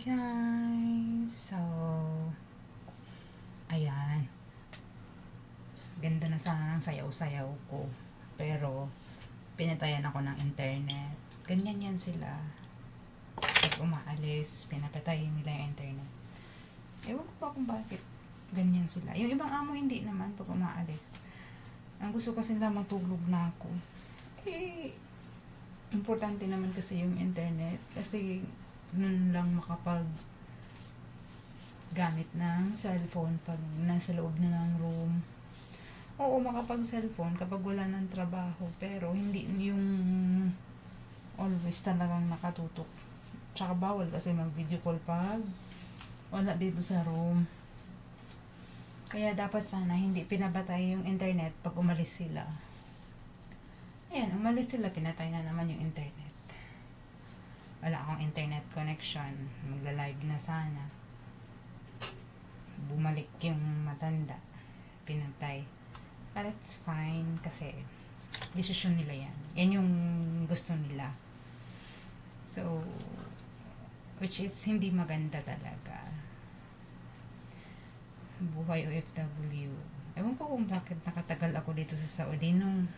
guys! So, ayan. Ganda na sana ng sayaw-sayaw ko. Pero, pinatayan ako ng internet. Ganyan yan sila. Pag umaalis, pinapatayin nila yung internet. Ewan ko pa kung bakit ganyan sila. Yung ibang amo hindi naman pag umaalis. Ang gusto kasi nila matulog na ako. Eh, importante naman kasi yung internet. Kasi, nun lang makapag gamit ng cellphone pag nasa loob na ng room. Oo, makapag-cellphone kapag wala ng trabaho, pero hindi yung always talagang nakatutok. Tsaka bawal kasi mag-video call pag wala dito sa room. Kaya dapat sana hindi pinabatay yung internet pag umalis sila. Ayan, umalis sila, pinatay na naman yung internet. Wala akong internet connection. Magla-live na sana. Bumalik yung matanda. Pinatay. But it's fine kasi desisyon nila yan. Yan yung gusto nila. So, which is hindi maganda talaga. Buhay OFW. Ewan ko kung bakit nakatagal ako dito sa Saudi nung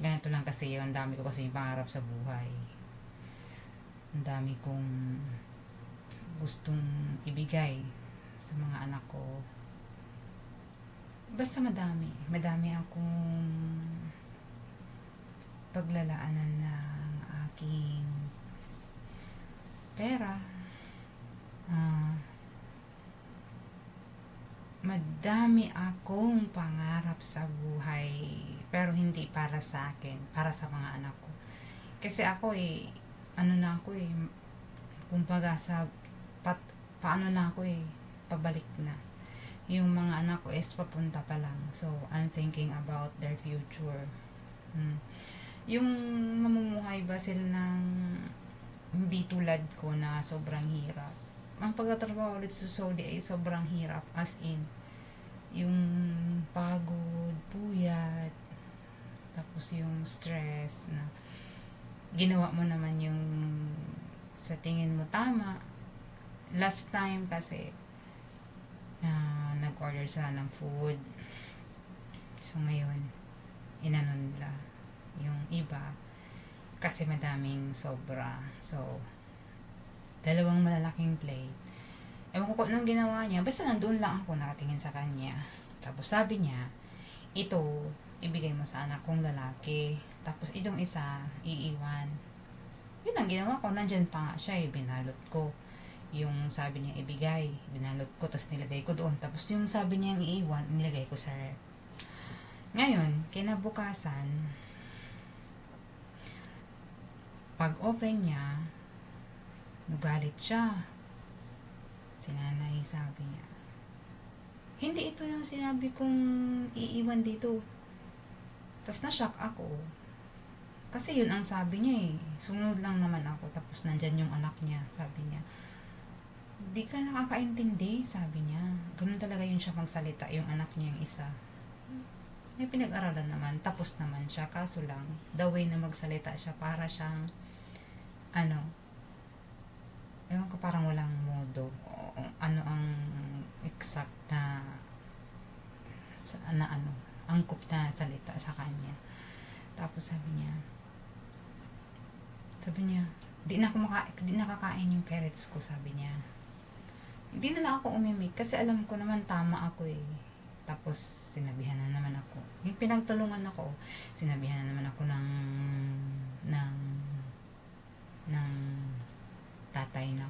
ganito lang kasi yun. Ang dami ko kasi pangarap sa buhay. Ang dami kong gustong ibigay sa mga anak ko. Basta madami. Madami akong paglalaanan ng aking pera. Madami akong pangarap sa buhay. Pero hindi para sa akin. Para sa mga anak ko. Kasi ako ano na ako kumbaga paano na ako pabalik na. Yung mga anak ko is papunta pa lang. So, I'm thinking about their future. Yung mamumuhay ba sila ng hindi tulad ko na sobrang hirap. Ang pagtatrabaho ulit sa Saudi ay sobrang hirap. As in, yung pagod, puyat, tapos yung stress na ginawa mo naman yung sa tingin mo tama. Last time kasi nag-order sila ng food. So ngayon inano nila yung iba kasi madaming sobra. So dalawang malalaking plate. Ewan ko kung anong ginawa niya. Basta nandun lang ako nakatingin sa kanya. Tapos sabi niya, ito ibigay mo sa anak kong lalaki. Tapos itong isa iiwan. Yun ang ginawa ko. Nandyan pa nga siya binalot ko. Yung sabi niya ibigay, binalot ko, tapos nilagay ko doon. Tapos yung sabi niya iiwan, nilagay ko sa ref. Ngayon, kinabukasan, pag open niya, nugalit siya. Si nanay sabi niya, hindi ito yung sinabi kong iiwan dito. Tapos na-shock ako. Kasi yun ang sabi niya Sunod lang naman ako, tapos nandyan yung anak niya, sabi niya. Di ka nakakaintindi, sabi niya. Ganun talaga yun siya magsalita, yung anak niya yung isa. May pinag-aralan naman, tapos naman siya. Kaso lang, the way na magsalita siya, para siyang, ewan ko, parang walang modo. Ano ang exact na, angkop na salita sa kanya. Tapos sabi niya, di nakakain yung parents ko, sabi niya. Hindi na lang ako umimik kasi alam ko naman tama ako Tapos sinabihan na naman ako. Yung pinagtulungan ako, sinabihan na naman ako ng tatay na,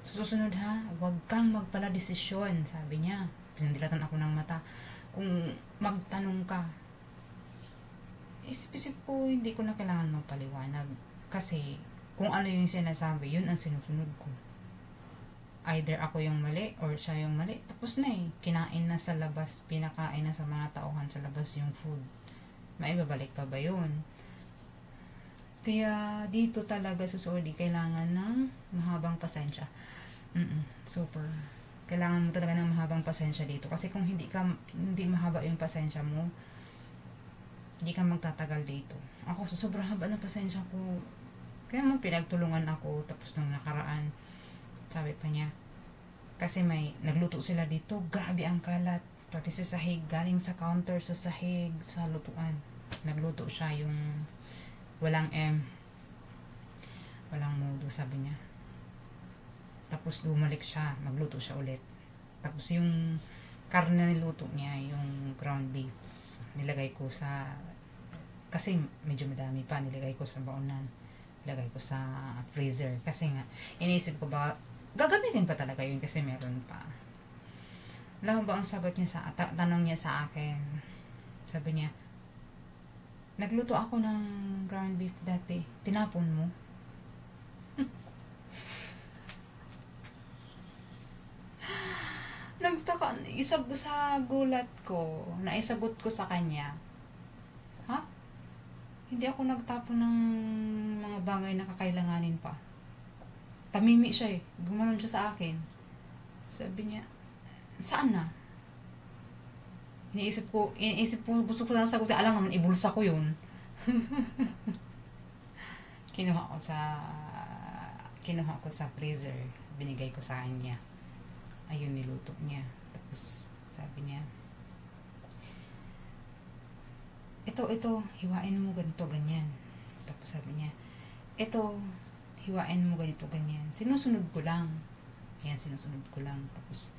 susunod ha, huwag kang magpala desisyon, sabi niya. Pinandilatan ako ng mata. Kung magtanong ka, isip-isip ko, hindi ko na kailangan magpaliwanag. Kasi, kung ano yung sinasabi, yun ang sinusunod ko. Either ako yung mali, or siya yung mali. Tapos na kinain na sa labas, pinakain na sa mga tauhan sa labas yung food. Maibabalik pa ba yun? Kaya, dito talaga sa Saudi, kailangan ng mahabang pasensya. Super. Kailangan mo talaga ng mahabang pasensya dito. Kasi kung hindi mahaba yung pasensya mo, hindi ka magtatagal dito. Ako, sobrang haba ng pasensya ko. Kaya mo pinagtulungan ako. Tapos nung nakaraan, Sabi pa niya, kasi may nagluto sila dito, grabe ang kalat. Pati sa sahig, galing sa counter sa sahig, sa lutuan. Nagluto siya yung walang walang modo, sabi niya. Tapos bumalik siya, magluto siya ulit. Tapos yung karne na niluto niya, yung ground beef, nilagay ko sa, kasi medyo madami pa, nilagay ko sa baonan. Nilagay ko sa freezer. Kasi nga, iniisip ko ba, gagamitin pa talaga yun kasi meron pa. Alam mo ba ang sagot niya tanong niya sa akin? Sabi niya, nagluto ako ng ground beef dati. Tinapon mo? Nagtaka, isag sa gulat ko, naisagot ko sa kanya, ha? Hindi ako nagtapon ng mga bagay na kakailanganin pa. Tamimi siya eh. Gumanon siya sa akin. Sabi niya, saan na? Iniisip ko, gusto ko lang sagutin. Alam naman, ibulsa ko yun. Kinuha ko sa freezer. Binigay ko sa kanya. Ayun, niluto niya. Tapos, sabi niya, ito, hiwain mo ganito, ganyan. Tapos sabi niya, ito, hiwain mo ganito, ganyan. Sinusunod ko lang. Ayan, sinusunod ko lang. Tapos,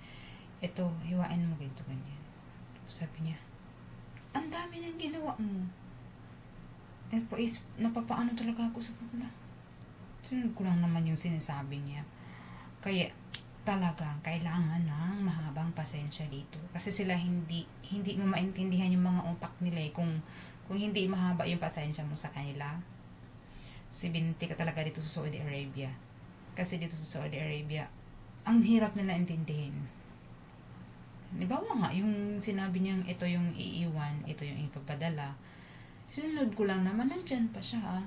ito, hiwain mo ganito, ganyan. Tapos sabi niya, ang dami nang ginawa mo. Napapaano talaga ako sa pula. Sinunod ko lang naman yung sinasabi niya. Kaya, talaga, kailangan ng mahabang pasensya dito. Kasi sila hindi mo maintindihan yung mga utak nila eh. Kung hindi mahaba yung pasensya mo sa kanila, binti ka talaga dito sa Saudi Arabia. Kasi dito sa Saudi Arabia, ang hirap nila intindihin. Diba nga, yung sinabi niyang ito yung iiwan, ito yung ipapadala, sinunod ko lang naman, nandyan pa siya ah.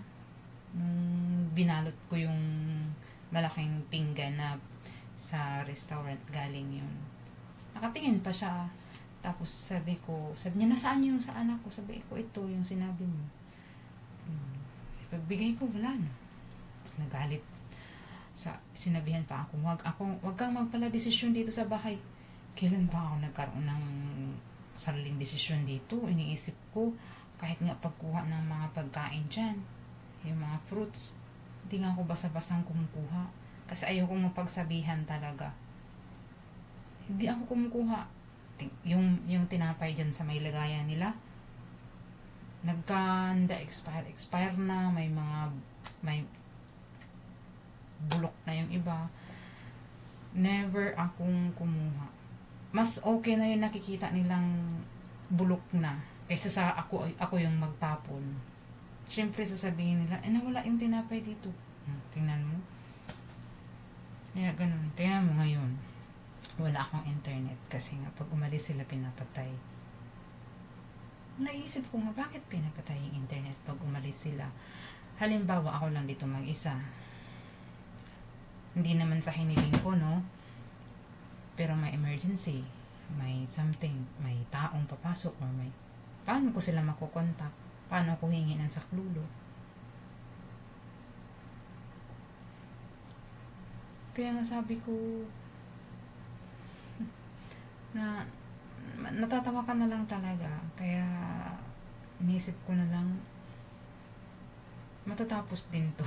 Nung binalot ko yung malaking pinggan na sa restaurant galing yun. Nakatingin pa siya. Tapos sabi niya, nasaan yung sa anak ko? Sabi ko, ito yung sinabi mo. Pagbigay ko, wala na. Tapos nagalit. Sinabihan pa ako, wag kang magpala desisyon dito sa bahay. Kailan ba ako nagkaroon ng sariling desisyon dito? Iniisip ko, kahit nga pagkuha ng mga pagkain dyan, yung mga fruits, hindi nga ako basa-basang kumukuha. Kasi ayaw kong mapagsabihan talaga. Hindi ako kumukuha. Yung tinapay dyan sa may lagayan nila, nagkanda, expire na, may bulok na yung iba. Never akong kumuha. Mas okay na yung nakikita nilang bulok na, kaysa sa ako yung magtapon. Siyempre sasabihin nila, nawala yung tinapay dito. Tingnan mo. Kaya ganun. Tingnan mo ngayon. Wala akong internet kasi nga pag umalis sila pinapatay. Naisip ko nga bakit pinapatay yung internet pag umalis sila. Halimbawa ako lang dito mag-isa. Hindi naman sa hiniling ko, no? Pero may emergency. May something. May taong papasok or may... Paano ko sila makukontak? Paano ko hingi ng saklulo? Kaya nga sabi ko na natatawa ka na lang talaga. Kaya inisip ko na lang matatapos din to.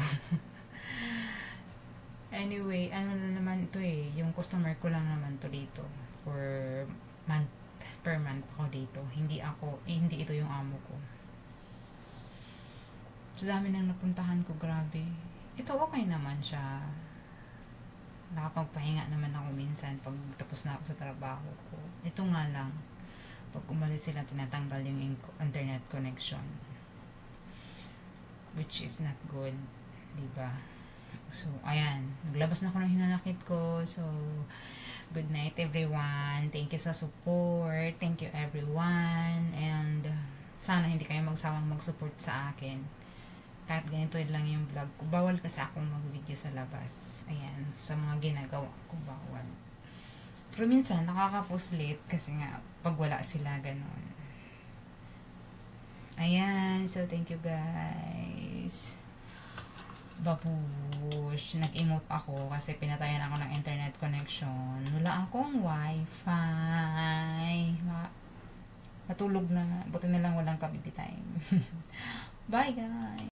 Anyway, ano na naman ito eh. Yung customer ko lang naman to dito. Per month ako dito. Hindi ito yung amo ko. Sa dami nang napuntahan ko, grabe. Ito okay naman siya. Nakapagpahinga naman ako minsan pag tapos na ako sa trabaho ko. Ito nga lang, pag umalis sila, tinatanggal yung internet connection. Which is not good. Diba? So, ayan. Naglabas na ako ng hinanakit ko. So, good night everyone. Thank you sa support. Thank you everyone. And, sana hindi kayo magsawang mag-support sa akin. Kahit ganito lang yung vlog ko. Bawal kasi akong mag-video sa labas. Ayan. Sa mga ginagawa ko, bawal. Pero minsan, nakaka-post late kasi nga, pag wala sila, ganun. Ayan. So, thank you guys. Babush, nag-emote ako kasi pinatayan ako ng internet connection. Wala akong wifi. Matulog na nga. Buti na lang walang kabibi time. Bye guys!